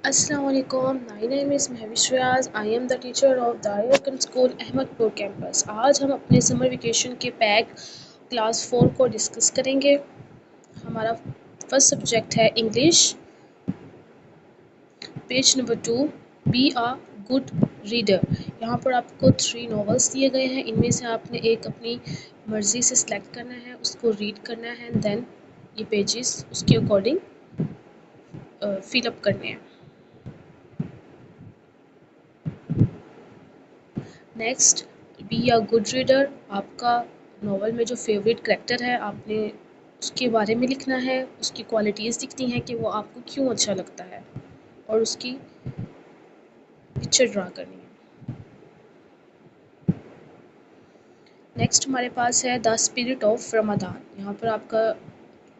Assalamu alaikum. My name is Mahwish Riaz. I am the teacher of Darul School Ahmedpur campus. आज हम अपने summer vacation के pack class 4 को discuss करेंगे। हमारा फर्स्ट सब्जेक्ट है इंग्लिश। पेज नंबर 2, बी आ good reader. यहाँ पर आपको 3 नॉवेल्स दिए गए हैं। इनमें से आपने एक अपनी मर्ज़ी से सिलेक्ट करना है, उसको रीड करना है, देन ये पेजेस उसके अकॉर्डिंग फिल अप करने हैं। Next, be a good reader. आपका नावल में जो फेवरेट करेक्टर है आपने उसके बारे में लिखना है, उसकी क्वालिटीज़ लिखनी है कि वो आपको क्यों अच्छा लगता है और उसकी पिक्चर ड्रा करनी है। नेक्स्ट हमारे पास है द स्पिरिट ऑफ रमदान। यहाँ पर आपका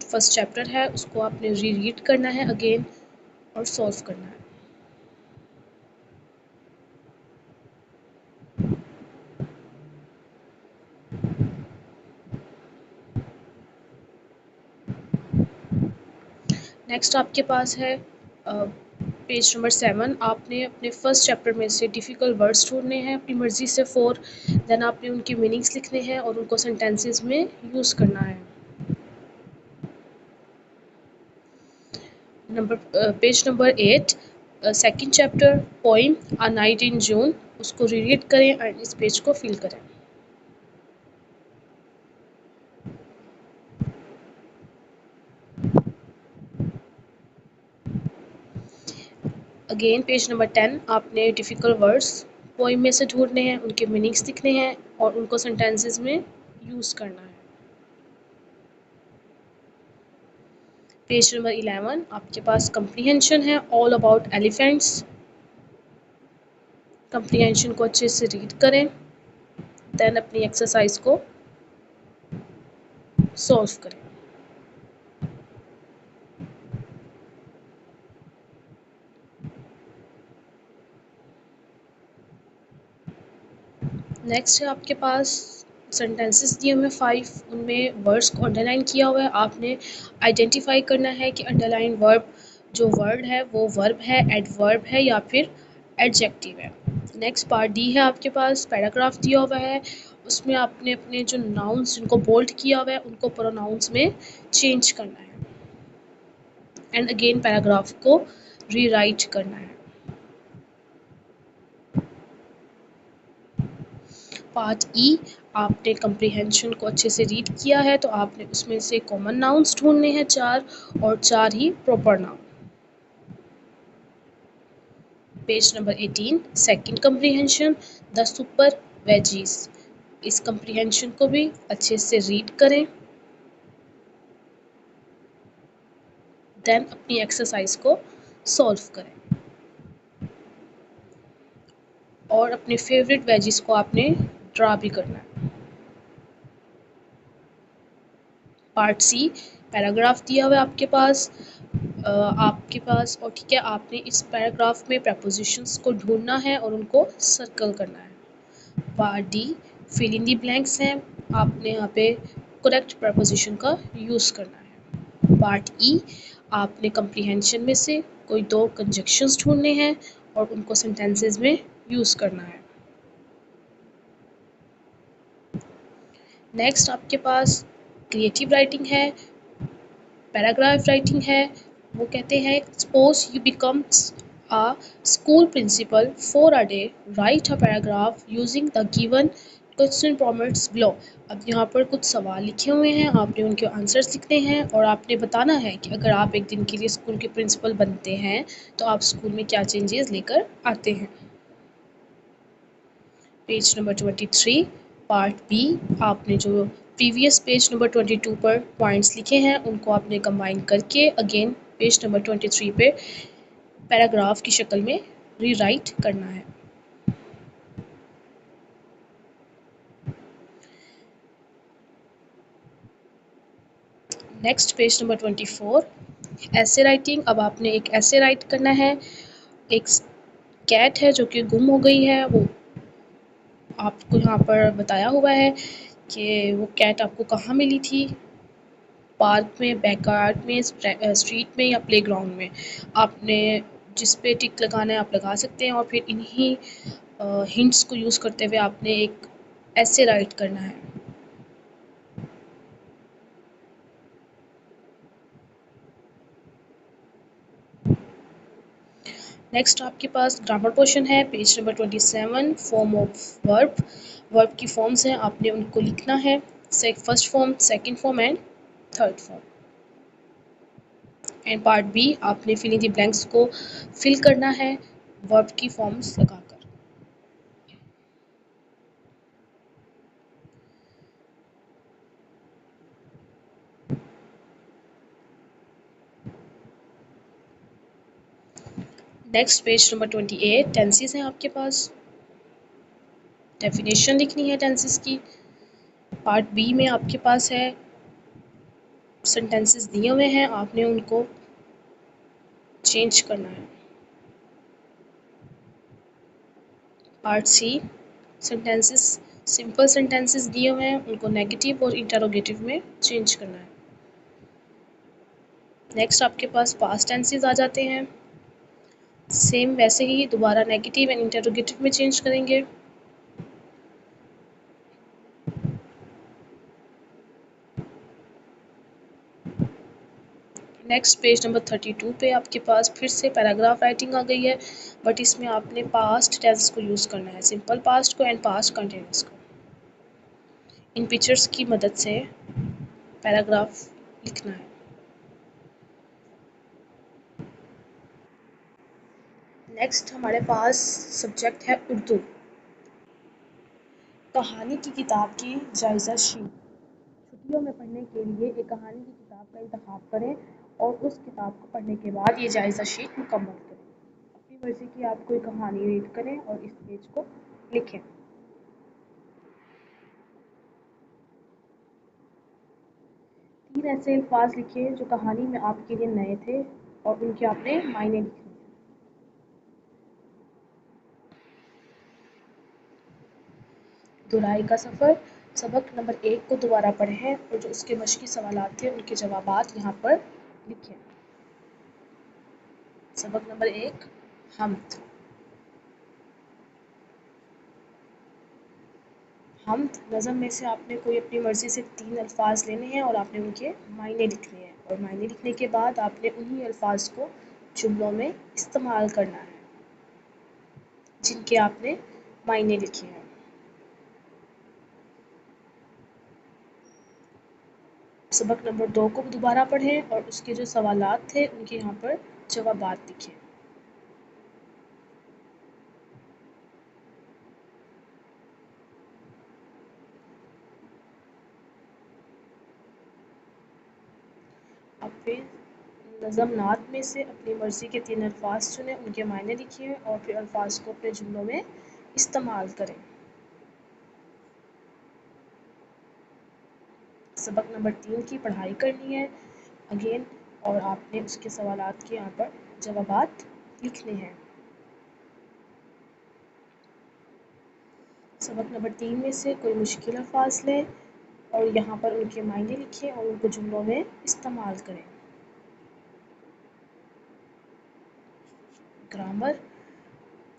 फर्स्ट चैप्टर है, उसको आपने रीड करना है अगेन और सॉल्व करना है। नेक्स्ट आपके पास है पेज नंबर 7। आपने अपने फर्स्ट चैप्टर में से डिफ़िकल्ट वर्ड्स ढूंढने हैं अपनी मर्ज़ी से 4। देन आपने उनके मीनिंग्स लिखने हैं और उनको सेंटेंसेस में यूज़ करना है। Page number 8, second chapter poem a night in June. उसको रीड करें एंड इस पेज को फिल करें। अगेन पेज नंबर 10, आपने डिफ़िकल्ट वर्ड्स पोइम में से ढूंढने हैं, उनके मीनिंग्स लिखने हैं और उनको सेंटेंसेस में यूज़ करना है। पेज नंबर 11, आपके पास कंप्रीहेंशन है ऑल अबाउट एलिफेंट्स। कंप्रीहेंशन को अच्छे से रीड करें, देन अपनी एक्सरसाइज को सॉल्व करें। नेक्स्ट है आपके पास सेंटेंसेस दिए हुए 5, उनमें वर्ड्स को अंडरलाइन किया हुआ है। आपने आइडेंटिफाई करना है कि अंडरलाइन वर्ब जो वर्ड है वो वर्ब है, एडवर्ब है या फिर एडजेक्टिव है। नेक्स्ट पार्ट डी है आपके पास, पैराग्राफ दिया हुआ है। उसमें आपने अपने जो नाउन्स जिनको बोल्ड किया हुआ है उनको प्रोनाउंस में चेंज करना है एंड अगेन पैराग्राफ को रीराइट करना है। पार्ट ई, आपने कंप्रीहेंशन को अच्छे से रीड किया है तो आपने उसमें से कॉमन नाउन्स ढूंढने हैं 4 और 4 ही proper noun. Page number 18, second comprehension the super veggies. इस कंप्रीहेंशन को भी अच्छे से रीड करें, देन अपनी एक्सरसाइज को सॉल्व करें और अपने फेवरेट वेजीज को आपने ड्रा भी करना है। पार्ट सी, पैराग्राफ दिया हुआ है आपके पास और ठीक है, आपने इस पैराग्राफ में प्रपोजिशंस को ढूंढना है और उनको सर्कल करना है। Part D, fill in the blanks हैं, आपने यहाँ पे करेक्ट प्रपोजिशन का यूज़ करना है। पार्ट ई, आपने कंप्रीहेंशन में से कोई 2 कंजक्शंस ढूंढने हैं और उनको सेंटेंसेस में यूज़ करना है। नेक्स्ट आपके पास क्रिएटिव राइटिंग है, पैराग्राफ राइटिंग है। वो कहते हैं suppose you becomes a school principal for a day, write a paragraph using the given question prompts below. अब यहाँ पर कुछ सवाल लिखे हुए हैं, आपने उनके आंसर्स लिखने हैं और आपने बताना है कि अगर आप एक दिन के लिए स्कूल के प्रिंसिपल बनते हैं तो आप स्कूल में क्या चेंजेस लेकर आते हैं। पेज नंबर 23, पार्ट बी, आपने जो प्रीवियस पेज नंबर 22 पर पॉइंट्स लिखे हैं उनको आपने कंबाइन करके अगेन पेज नंबर 23 पे पैराग्राफ की शक्ल में रीराइट करना है। नेक्स्ट पेज नंबर 24, ऐसे राइटिंग। अब आपने एक ऐसे राइट करना है। एक कैट है जो कि गुम हो गई है, वो आपको यहाँ पर बताया हुआ है कि वो कैट आपको कहाँ मिली थी, पार्क में, बैकयार्ड में, स्ट्रीट में या प्लेग्राउंड में। आपने जिस पे टिक लगाना है आप लगा सकते हैं और फिर इन्हीं हिंट्स को यूज़ करते हुए आपने एक ऐसे राइट करना है। नेक्स्ट आपके पास ग्रामर पोर्शन है, page number 27, form of verb. Verb की फॉर्म्स हैं, आपने उनको लिखना है, first form, second form and third form. And part B आपने फिल इन द ब्लैंक्स को फिल करना है वर्ब की फॉर्म्स लगाकर। नेक्स्ट पेज नंबर 28, टेंसेस हैं आपके पास, डेफिनेशन लिखनी है टेंसेस की। पार्ट बी में आपके पास है सेंटेंसेस दिए हुए हैं, आपने उनको चेंज करना है। Part C sentences, simple sentences दिए हुए हैं, उनको नेगेटिव और इंटरोगेटिव में चेंज करना है। नेक्स्ट आपके पास पास्ट टेंसेस आ जाते हैं, सेम वैसे ही दोबारा नेगेटिव एंड इंटरोगेटिव में चेंज करेंगे। नेक्स्ट पेज नंबर 32 पे आपके पास फिर से पैराग्राफ राइटिंग आ गई है, बट इसमें आपने पास्ट टेंस को यूज़ करना है, सिंपल पास्ट को एंड पास्ट कंटिन्यूअस को। इन पिक्चर्स की मदद से पैराग्राफ लिखना है। नेक्स्ट हमारे पास सब्जेक्ट है उर्दू। कहानी की किताब की जायज़ा शीट। छुट्टियों में पढ़ने के लिए एक कहानी की किताब का इंतखाब करें और उस किताब को पढ़ने के बाद ये जायज़ा शीट मुकम्मल करें। अपनी मर्ज़ी की आप कोई कहानी रीड करें और इस पेज को लिखें। 3 ऐसे अल्फाज लिखे जो कहानी में आपके लिए नए थे और उनके आपने मायने लिखने हैं। दुराई का सफ़र, सबक नंबर 1 को दोबारा पढ़ें और जो उसके मश्की सवालात थे उनके जवाबात यहाँ पर लिखें। सबक नंबर 1, हमद। हमद नज़म में से आपने कोई अपनी मर्ज़ी से 3 अल्फाज लेने हैं और आपने उनके मायने लिखने हैं और मायने लिखने के बाद आपने उन्हीं अल्फाज को जुमलों में इस्तेमाल करना है जिनके आपने मायने लिखे हैं। सबक नंबर 2 को दोबारा पढ़ें और उसके जो सवालात थे उनके यहाँ पर जवाबात लिखें। अब फिर नज़म नात में से अपनी मर्ज़ी के 3 अल्फाज चुनें, उनके मायने लिखिए और फिर अल्फाज को अपने जुमलों में इस्तेमाल करें। सबक नंबर 3 की पढ़ाई करनी है अगेन और आपने उसके सवालात के यहाँ पर जवाबात लिखने हैं। सबक नंबर 3 में से कोई मुश्किल अल्फाज लें और यहाँ पर उनके मायने लिखें और उनको जुमलों में इस्तेमाल करें। ग्रामर,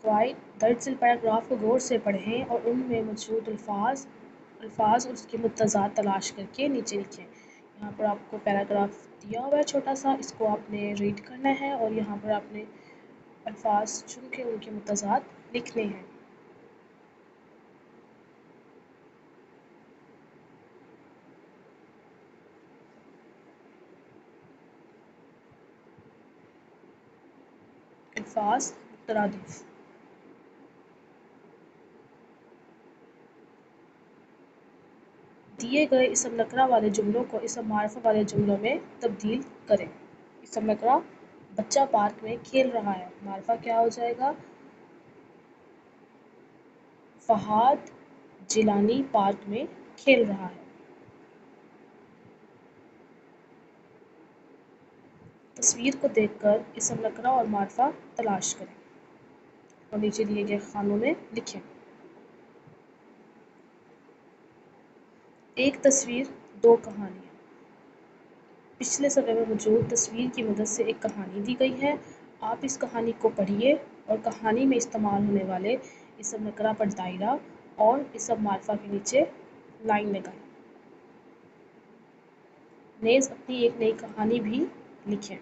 क्वाइट दरअसल पैराग्राफ को गौर से पढ़ें और उनमें मौजूद अल्फाज और उसके मुतज़ाद तलाश करके नीचे लिखें। यहाँ पर आपको पैराग्राफ दिया हुआ है छोटा सा, इसको आपने रीड करना है और यहाँ पर आपने अल्फाज चुन के उनके मुतज़ाद लिखने हैं। अल्फाज मुतरादिफ, दिए गए इसम नकरा वाले जुमलों को इसम मारफा वाले जुमलों में तब्दील करें। इसम नकरा बच्चा पार्क में खेल रहा है, मारफा क्या हो जाएगा, फहाद जिलानी पार्क में खेल रहा है। तस्वीर को देखकर इसम नकरा और मारफा तलाश करें और नीचे दिए गए खानों में लिखें। एक तस्वीर, दो कहानियाँ। पिछले सफ़े में मौजूद तस्वीर की मदद से एक कहानी दी गई है, आप इस कहानी को पढ़िए और कहानी में इस्तेमाल होने वाले इसम नकरा पर दायरा और इसम मारफा के नीचे लाइन लगाएं। नेज़ अपनी एक नई कहानी भी लिखें।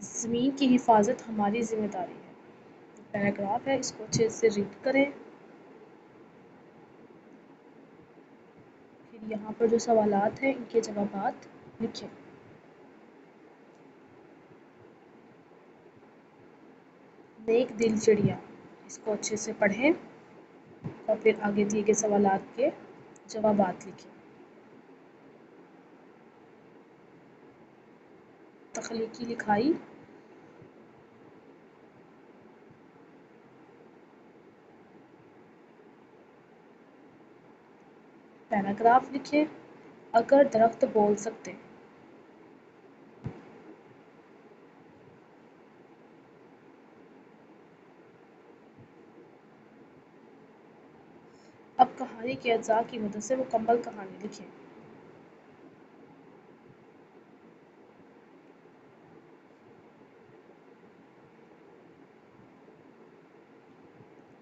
ज़मीन की हिफाजत हमारी जिम्मेदारी है। पैराग्राफ है, इसको अच्छे से रीड करें। फिर यहाँ पर जो सवालात हैं इनके जवाबात लिखें। नेक दिल चिड़िया, इसको अच्छे से पढ़ें और फिर आगे दिए गए सवालात के जवाबात लिखें। तख्लीकी लिखाई, पैराग्राफ लिखें। अगर दरख्त बोल सकते। अब कहानी के अज्जा की मदद से मुकम्मल कहानी लिखें।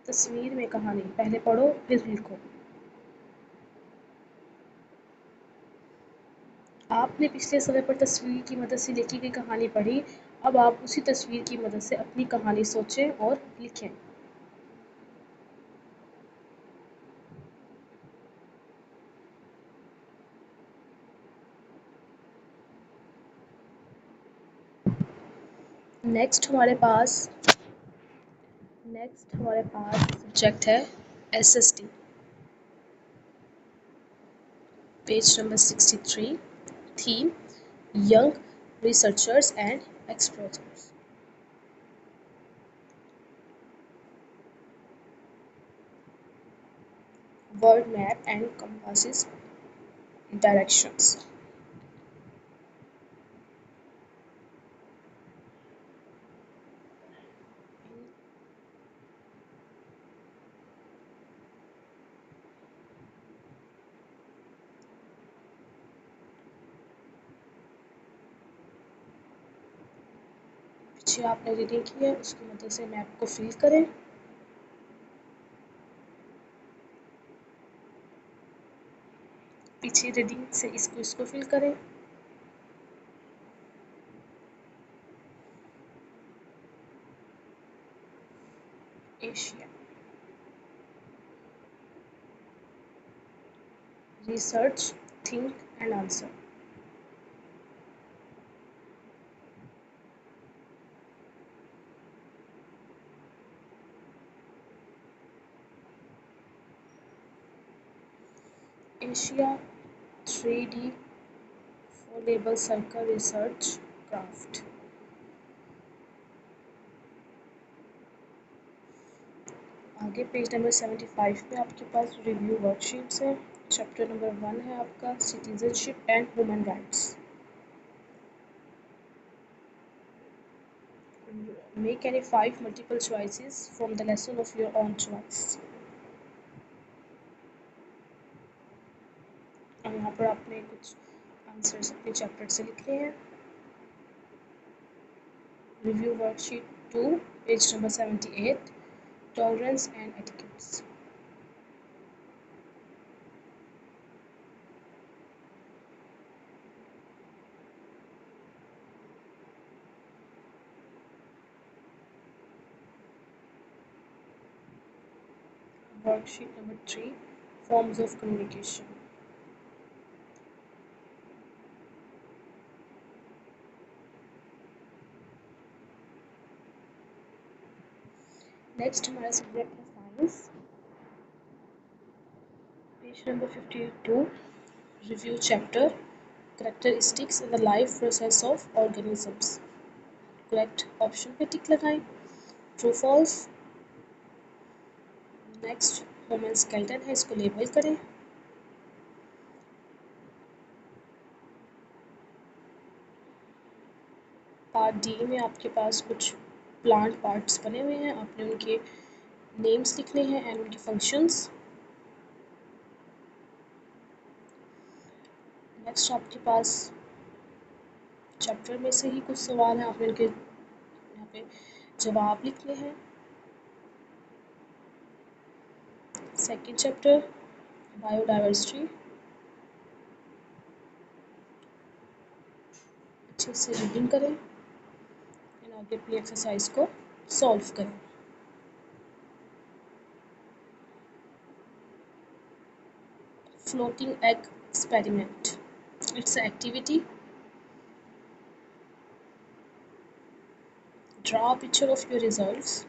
तस्वीर में कहानी, पहले पढ़ो फिर लिखो। आपने पिछले समय पर तस्वीर की मदद से लिखी गई कहानी पढ़ी। अब आप उसी तस्वीर की मदद से अपनी कहानी सोचें और लिखें। नेक्स्ट हमारे पास सब्जेक्ट है SST, page number 63, theme young researchers and explorers. Word map and compasses directions. पीछे आपने रीडिंग की है उसकी मदद से मैप को फिल करें। पीछे रीडिंग से इसको फिल करें। Asia, research, think and answer. Asia 3D foldable circle research craft. आगे पेज नंबर 75 पे आपके पास रिव्यू वर्कशीट्स है। चैप्टर नंबर 1 है आपका citizenship and human rights. Make any 5 multiple choices from the lesson of your own choice. और यहाँ पर आपने कुछ आंसर्स अपने चैप्टर से लिखने हैं। Review worksheet 2, page number 78, tolerance and etiquettes. Worksheet number 3, forms of communication. Next हमारा सब्जेक्ट है science, page number 52, review chapter characteristics in the life process of organisms. Correct option पे टिक लगाएं, true false. Next human skeleton है, इसको label करें। Part D में आपके पास कुछ प्लांट पार्ट्स बने हुए हैं, आपने उनके नेम्स लिखने हैं एंड उनके फंक्शंस। नेक्स्ट आपके पास चैप्टर में से ही कुछ सवाल हैं, आपने उनके यहाँ पे जवाब लिखने हैं। सेकंड चैप्टर बायोडाइवर्सिटी, अच्छे से रीडिंग करें एंड आगे अपनी एक्सरसाइज को सॉल्व करें। floating egg experiment, it's an activity. Draw a picture of your results